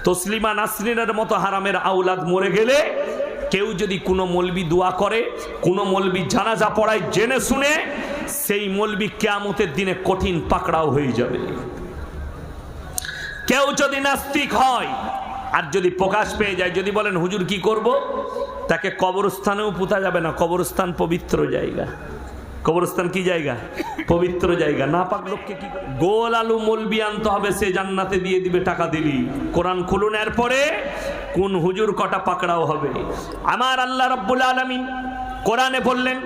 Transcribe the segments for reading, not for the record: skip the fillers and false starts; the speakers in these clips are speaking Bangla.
তসলিমা নাসরিনের মতো হারামের আওলাদ মরে গেলে কেউ যদি কোনো মৌলবি দোয়া করে, কোনো মৌলবি জানাজা পড়ায় জেনে শুনে, সেই মৌলবি কিয়ামতের দিনে কঠিন পাকড়াও হয়ে যাবে। কেউ যদি নাস্তিক হয় আর যদি প্রকাশ পেয়ে যায়, যদি বলেন হুজুর কি করব, তাকে কবরস্থানেও পুঁতা যাবে না। কবরস্থান পবিত্র জায়গা। কবরস্থান কি জায়গা? পবিত্র জায়গা। না পাক লোককে কি গোল আলু মলবি আনতে হবে, সে জান্নাতে দিয়ে দিবে টাকা দিলি। কোরআন খুলুন, এরপরে কোন হুজুর কটা পাকড়াও হবে। আমার আল্লাহ রাব্বুল আলামিন কোরআনে বললেন,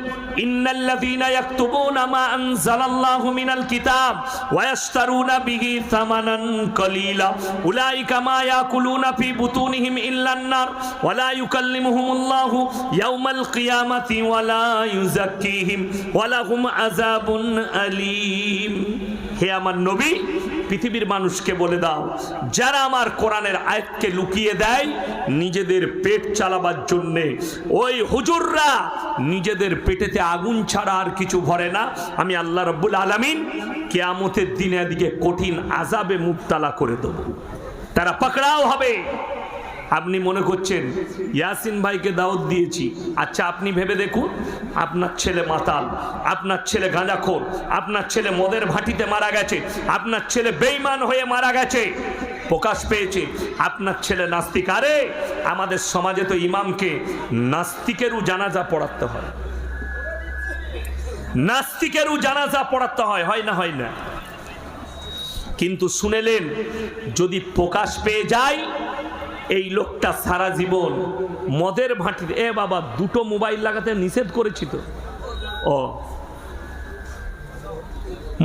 ইন্নাল্লাযীনা ইয়াকতুবুনা মা আনজালাল্লাহু মিনাল কিতাব ওয়া ইয়াশতারুনা বিহি সামানান কলিলা উলাইকা মা ইয়াকুলুনা ফি বুতুনিহিম ইল্লান নার ওয়া লা ইউকাল্লিমুহুমুল্লাহু ইয়াওমাল কিয়ামাতি ওয়া লা ইউযাক্কিহিম ওয়া লাহুম আযাবুন আলীম। হে আমার নবী, পৃথিবীর মানুষকে বলে দাও, যারা আমার কোরআনের আয়াতকে লুকিয়ে দেয় নিজেদের পেট চালাবার জন্যে, ওই হুজুররা নিজেদের পেটেতে আগুন ছাড়া আর কিছু ভরে না। আমি আল্লাহ রাব্বুল আলামিন কিয়ামতের দিনে এদিকে কঠিন আযাবে মুবতালা করে দেব। তারা পাকড়াও হবে। আপনি মনে করছেন ইয়াসিন ভাইকে দাওয়াত দিয়েছি। আচ্ছা, আপনি ভেবে দেখুন, আপনার ছেলে মাতাল, আপনার ছেলে গাঁজাখোর, আপনার ছেলে মদের ভাটিতে মারা গেছে, আপনার ছেলে বেঈমান হয়ে মারা গেছে, প্রকাশ পেয়েছে, আপনার ছেলে নাস্তিক। আরে আমাদের সমাজে তো ইমামকে নাস্তিকেরও জানাজা পড়াতে হয়, নাস্তিকেরও জানাজা পড়াতে হয়, হয় না? হয় না? কিন্তু শুনেলেন, যদি প্রকাশ পেয়ে যায় এই লোকটা সারা জীবন মদের ভাটিতে, এ বাবা দুটো মোবাইল লাগাতে নিষেধ করেছি তো, ও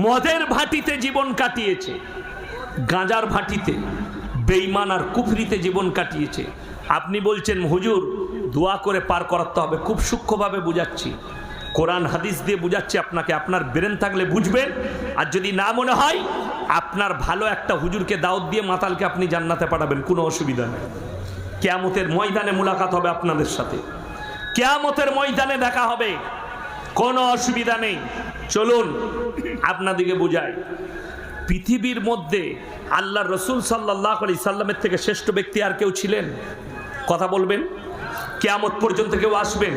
মদের ভাটিতে জীবন কাটিয়েছে, গাঁজার ভাটিতে, বেঈমান আর কুফরিতে জীবন কাটিয়েছে। আপনি বলছেন হুজুর দোয়া করে পার করাতে হবে। খুব সূক্ষ্মভাবে বুঝাচ্ছি, কোরআন হাদিস দিয়ে বুঝাচ্ছি আপনাকে। আপনার ব্রেন থাকলে বুঝবেন, আর যদি না মনে হয় আপনার ভালো একটা হুজুরকে দাওয়াত দিয়ে মাতালকে আপনি জান্নাতে পাঠাবেন, কোনো অসুবিধা নেই। কিয়ামতের ময়দানে মুলাকাত হবে আপনাদের সাথে, কিয়ামতের ময়দানে দেখা হবে, কোনো অসুবিধা নেই। চলুন আপনাদেরকে বুঝাই। পৃথিবীর মধ্যে আল্লাহ রসুল সাল্লাল্লাহু আলাইহি সাল্লামের থেকে শ্রেষ্ঠ ব্যক্তি আর কেউ ছিলেন? কথা বলবেন। কিয়ামত পর্যন্ত কেউ আসবেন?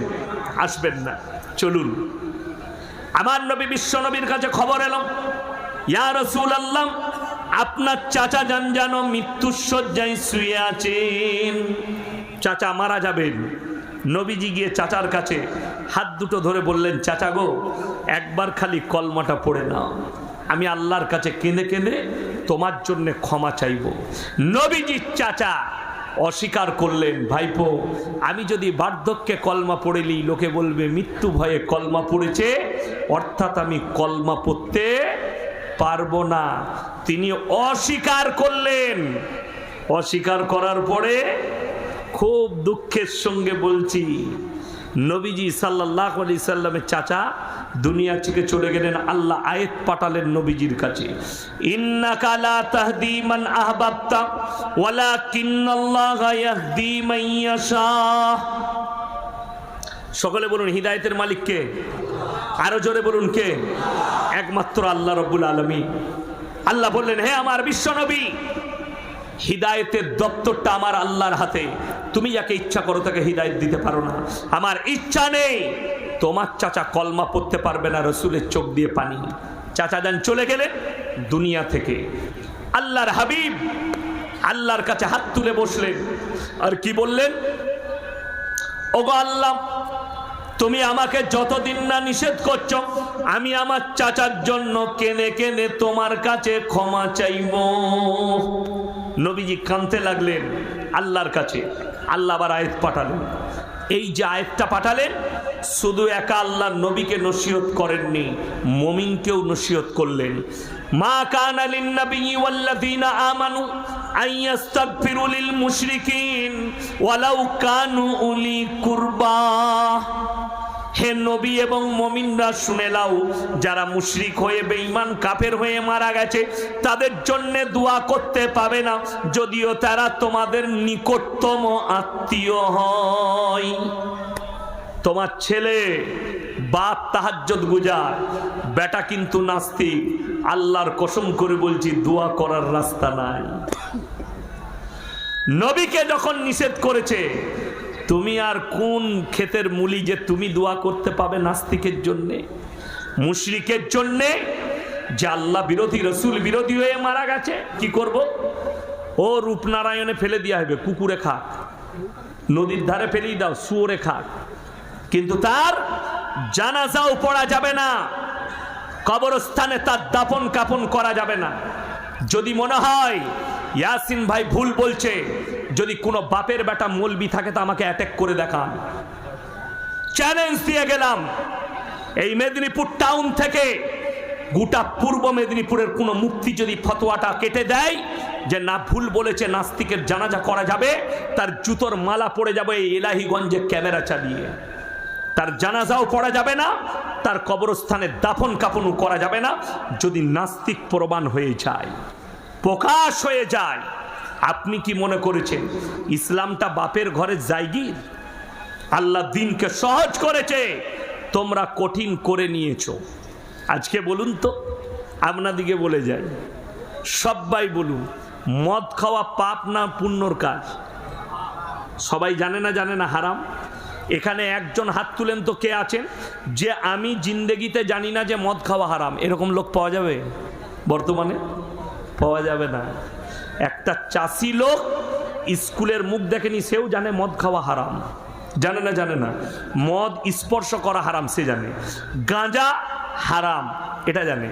আসবেন না। চলুন, আমার নবী বিশ্ব নবীর কাছে খবর এলো, ইয়া রাসূলুল্লাহ, আপনার চাচা যান যেন মৃত্যুর শয্যায় শুয়ে আছেন, চাচা মারা যাবেন। নবীজি গিয়ে চাচার কাছে হাত দুটো ধরে বললেন, চাচা গো, একবার খালি কলমাটা পড়ে নাও, আমি আল্লাহর কাছে কেঁদে কেঁদে তোমার জন্য ক্ষমা চাইব। নবীজির চাচা অস্বীকার করলেন, ভাইপো আমি যদি বার্ধক্যে কলমা পড়েলি লোকে বলবে মৃত্যু ভয়ে কলমা পড়েছে, অর্থাৎ আমি কলমা পড়তে পারবো না। তিনি অস্বীকার করলেন। অস্বীকার করার পরে খুব দুঃখের সঙ্গে বলছি, নবীজি সাল্লাল্লাহু আলাইহি সাল্লামের চাচা দুনিয়া থেকে চলে গেলেন। আল্লাহ আয়াত পাঠালেন নবীজির কাছে, ইন্নাকা লা তাহদি মান আহবাবতা ওয়ালাকিন্নাল্লাহা ইয়াহদি মান ইয়াশা। সকলে বলুন, হিদায়াতের মালিক কে? আরো জোরে বলুন, কে? একমাত্র আল্লাহ রাব্বুল আলামিন। আল্লাহ বললেন, হে আমার বিশ্ব নবী, হিদায়াতের দপ্তরটা আমার আল্লাহর হাতে, তুমি যাকে ইচ্ছা করো তাকে হিদায়াত দিতে পারো না, আমার ইচ্ছা নেই। তোমার চাচা কলমা পড়তে পারবে না, রসুলের চোখ দিয়ে পানি। চাচা যান চলে গেলেন দুনিয়া থেকে। আল্লাহর হাবিব আল্লাহর কাছে হাত তুলে বসলেন আর কি বললেন, ওগো আল্লাহ, তুমি আমাকে যতদিন না নিষেধ করছো, আমি আমার চাচার জন্য কেনে কেনে তোমার কাছে ক্ষমা চাইব। নবীজি কাঁদতে লাগলেন আল্লাহর কাছে। আল্লাহ আবার আয়াত পাঠালেন। এই যে আয়াতটা পাঠালেন, শুধু একা আল্লাহর নবীকে নসিহত করেননি, মুমিনকেও নসিহত করলেন। মা কানা লিন নাবিয়্যি ওয়াল্লাযীনা আমানু আইয়াস্তাগফিরু লিল মুশরিকিন ওয়ালাউ কানু উলি কুরবা। হে নবী এবং মুমিনরা শুনে নাও, যারা মুশরিক হয়ে বেঈমান কাফের হয়ে মারা গেছে তাদের জন্য দোয়া করতে পাবে না, যদিও তারা তোমাদের নিকটতম আত্মীয় হয়। তোমার ছেলে বাপ তাহাজ্জুদ গুজার, বেটা কিন্তু নাস্তিক, আল্লাহর কসম করে বলছি দোয়া করার রাস্তা নাই। নবীকে যখন নিষেধ করেছে, তুমি আর কোন ক্ষেতের মূলি যে তুমি দোয়া করতে পাবে নাস্তিকের জন্যে, মুশরিকের জন্যে, যে আল্লাহ বিরোধী রসুল বিরোধী হয়ে মারা গেছে? কি করব? ও রূপনারায়ণে ফেলে দেওয়া হবে, কুকুরে খাক, নদীর ধারে ফেলেই দাও, শুয়োরে খাক, কিন্তু তার জানাজাও পড়া যাবে না, কবরস্থানে তার দাফন কাফন করা যাবে না। যদি মনে হয় ইয়াসিন ভাই ভুল বলছে, যদি কোনো বাপের বেটা মৌলবি থাকে তো আমাকে অ্যাটাক করে দেখান, চ্যালেঞ্জ দিয়ে গেলাম। এই মেদিনীপুর টাউন থেকে গোটা পূর্ব মেদিনীপুরের কোনো মুফতি যদি ফতোয়াটা কেটে দেয় যে না ভুল বলেছে, নাস্তিকের জানাজা করা যাবে, তার জুতোর মালা পড়ে যাবে এই এলাহিগঞ্জে ক্যামেরা চালিয়ে, তার জানাজাও পড়া যাবে না, তার কবরস্থানে দাফন কাফনও করা যাবে না। যদি নাস্তিক প্রমাণ হয়ে যায়, প্রকাশ হয়ে যায়, আপনি কি মনে করেছেন ইসলামটা বাপের ঘরে জায়গির? আল্লাহ দিনকে সহজ করেছে, তোমরা কঠিন করে নিয়েছো। আজকে বলুন তো, আপনাদিকে বলে যাই, সবাই বলুন, মদ খাওয়া পাপ না পুণ্যর কাজ? সবাই জানে না হারাম? এখানে একজন হাত তুলেন তো, কে আছেন যে আমি জিন্দেগিতে জানি না যে মদ খাওয়া হারাম? এরকম লোক পাওয়া যাবে? বর্তমানে পাওয়া যাবে না। একটা চাষি লোক স্কুলের মুখ দেখেনি, সেও জানে মদ খাওয়া হারাম। জানে না মদ স্পর্শ করা হারাম, সে জানে। গাঁজা হারাম, এটা জানে।